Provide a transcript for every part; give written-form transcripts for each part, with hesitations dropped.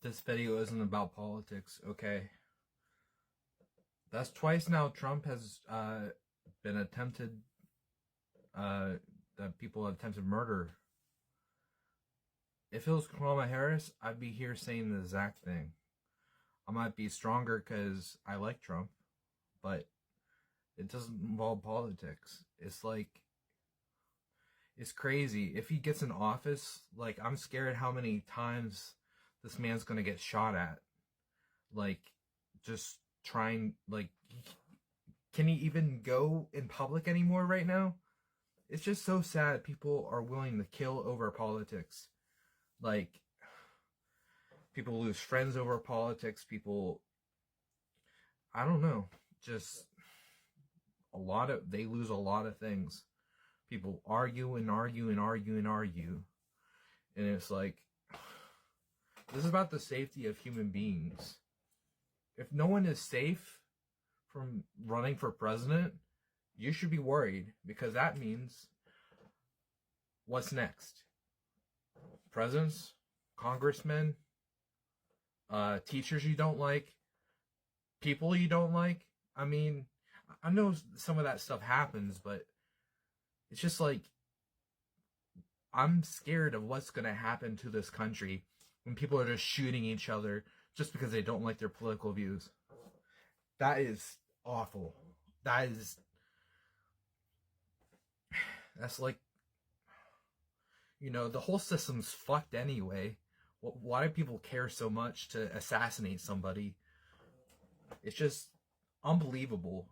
this video isn't about politics, okay? That's twice now Trump has been attempted, that people have attempted murder. If it was Kamala Harris, I'd be here saying the exact thing. I might be stronger because I like Trump, but it doesn't involve politics. It's like, it's crazy. If he gets in office, like, I'm scared how many times this man's gonna get shot at. Like, just trying, like, can he even go in public anymore right now? It's just so sad people are willing to kill over politics. Like, people lose friends over politics, people, I don't know, just they lose a lot of things. People argue and argue and argue and argue. And it's like, this is about the safety of human beings. If no one is safe from running for president, you should be worried, because that means, what's next? Presidents, congressmen, teachers you don't like, people you don't like. I mean, I know some of that stuff happens, but it's just like, I'm scared of what's going to happen to this country when people are just shooting each other just because they don't like their political views. That is awful. That's like, you know, the whole system's fucked anyway. Why do people care so much to assassinate somebody? It's just unbelievable.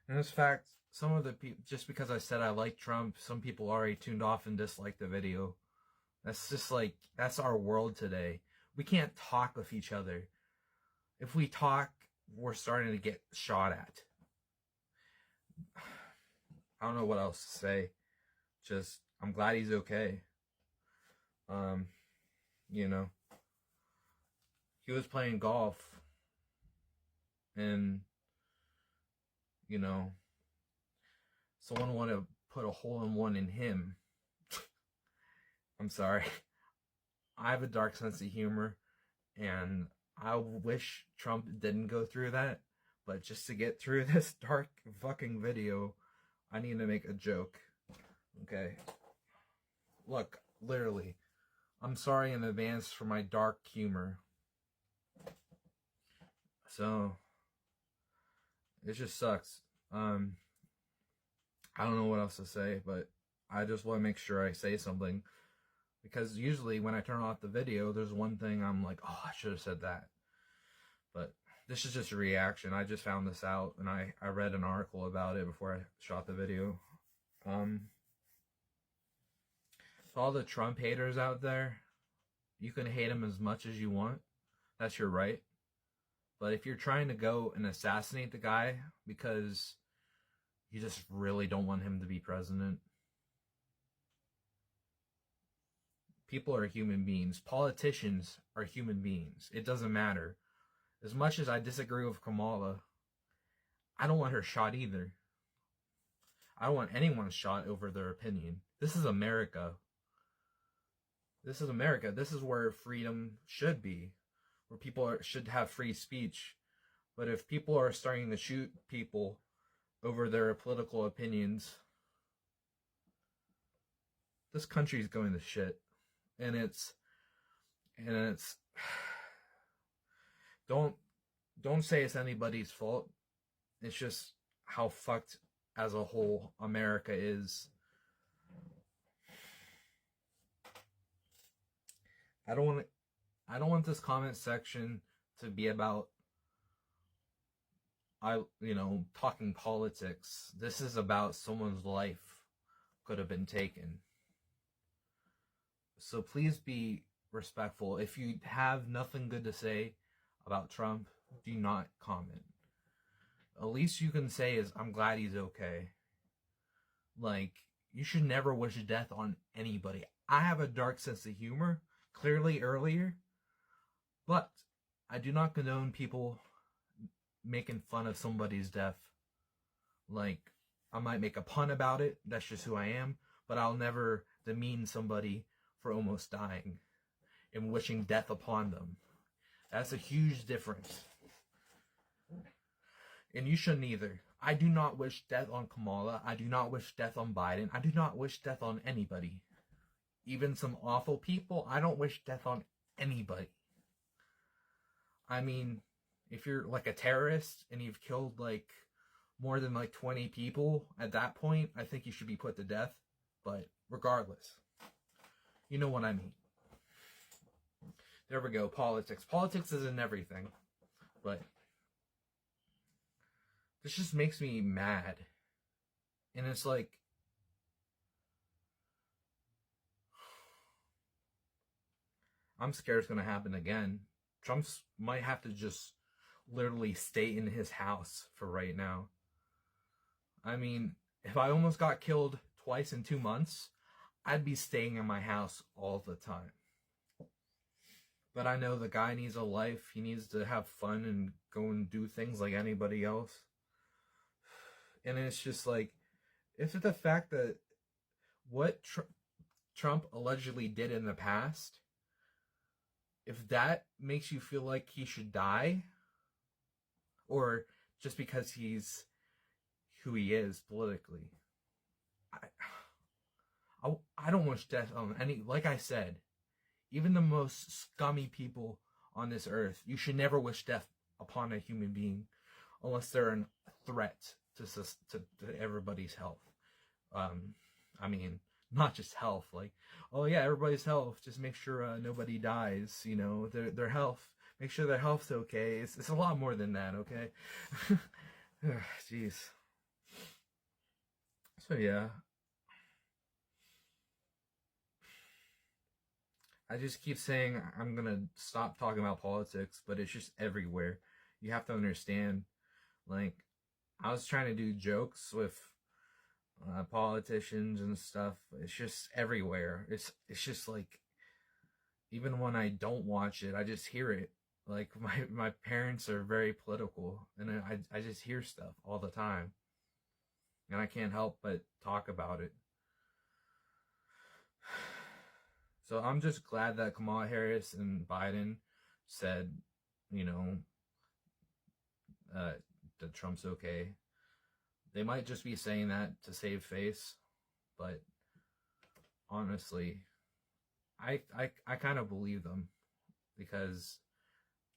And this fact, some of the people, just because I said I like Trump, some people already tuned off and disliked the video. That's just like, that's our world today. We can't talk with each other. If we talk, we're starting to get shot at. I don't know what else to say. Just, I'm glad he's okay. You know, he was playing golf, and, you know, someone wanted to put a hole-in-one in him. I'm sorry. I have a dark sense of humor, and I wish Trump didn't go through that, but just to get through this dark fucking video, I need to make a joke. Okay? Look, literally, I'm sorry in advance for my dark humor. So, it just sucks. I don't know what else to say, but I just want to make sure I say something. Because usually when I turn off the video, there's one thing I'm like, oh, I should have said that. But this is just a reaction. I just found this out, and I read an article about it before I shot the video. So all the Trump haters out there, you can hate him as much as you want. That's your right. But if you're trying to go and assassinate the guy because you just really don't want him to be president, people are human beings. Politicians are human beings. It doesn't matter. As much as I disagree with Kamala, I don't want her shot either. I don't want anyone shot over their opinion. This is America. This is America. This is where freedom should be. Where people should have free speech. But if people are starting to shoot people over their political opinions, this country's going to shit. And it's don't say it's anybody's fault. It's just how fucked as a whole America is. I don't want this comment section to be about talking politics. This is about someone's life could have been taken. So please be respectful. If you have nothing good to say about Trump, do not comment. At least you can say is, I'm glad he's okay. Like, you should never wish death on anybody. I have a dark sense of humor, clearly earlier, but I do not condone people making fun of somebody's death. Like, I might make a pun about it. That's just who I am. But I'll never demean somebody for almost dying and wishing death upon them. That's a huge difference. And you shouldn't either. I do not wish death on Kamala. I do not wish death on Biden. I do not wish death on anybody. Even some awful people, I don't wish death on anybody. I mean, if you're like a terrorist and you've killed like more than like 20 people, at that point, I think you should be put to death. But regardless, you know what I mean. There we go, politics. Politics isn't everything, but this just makes me mad. And it's like, I'm scared it's going to happen again. Trump might have to just literally stay in his house for right now. I mean, if I almost got killed twice in 2 months, I'd be staying in my house all the time. But I know the guy needs a life. He needs to have fun and go and do things like anybody else. And it's just like, if it's the fact that what Trump allegedly did in the past, if that makes you feel like he should die, or just because he's who he is politically, I don't wish death on any. Like I said, even the most scummy people on this earth, you should never wish death upon a human being unless they're a threat to everybody's health. I mean, not just health, like, oh yeah, everybody's health, just make sure nobody dies, you know, their health, make sure their health's okay. It's a lot more than that, okay? Jeez. So yeah, I just keep saying I'm gonna stop talking about politics, but it's just everywhere. You have to understand, like, I was trying to do jokes with politicians and stuff. It's just everywhere. It's just like, even when I don't watch it, I just hear it. Like, my parents are very political, and I just hear stuff all the time, and I can't help but talk about it. So I'm just glad that Kamala Harris and Biden said, you know, that Trump's okay. They might just be saying that to save face, but honestly, I kind of believe them, because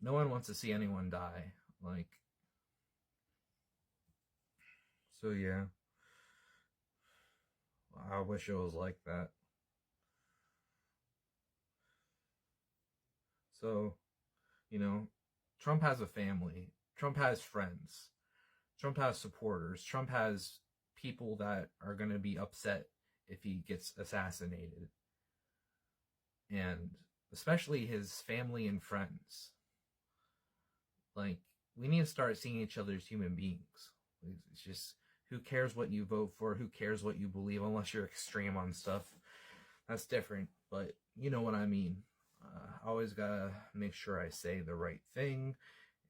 no one wants to see anyone die. Like, so yeah, I wish it was like that. So, you know, Trump has a family. Trump has friends. Trump has supporters. Trump has people that are going to be upset if he gets assassinated. And especially his family and friends. Like, we need to start seeing each other as human beings. It's just, who cares what you vote for? Who cares what you believe? Unless you're extreme on stuff. That's different. But you know what I mean. I always gotta make sure I say the right thing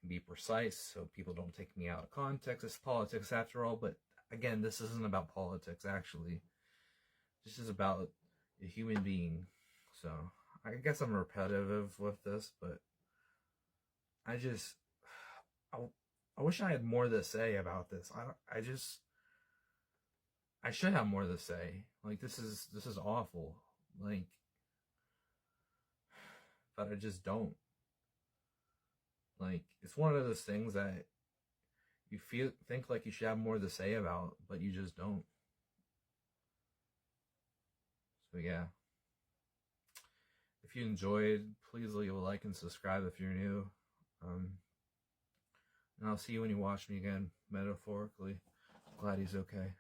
and be precise so people don't take me out of context. It's politics after all, but again, this isn't about politics, actually. This is about a human being. So, I guess I'm repetitive with this, but I wish I had more to say about this. I should have more to say. Like, this is awful. Like, but I just don't. Like, it's one of those things that you think like you should have more to say about, but you just don't. So yeah. If you enjoyed, please leave a like and subscribe if you're new. And I'll see you when you watch me again, metaphorically. Glad he's okay.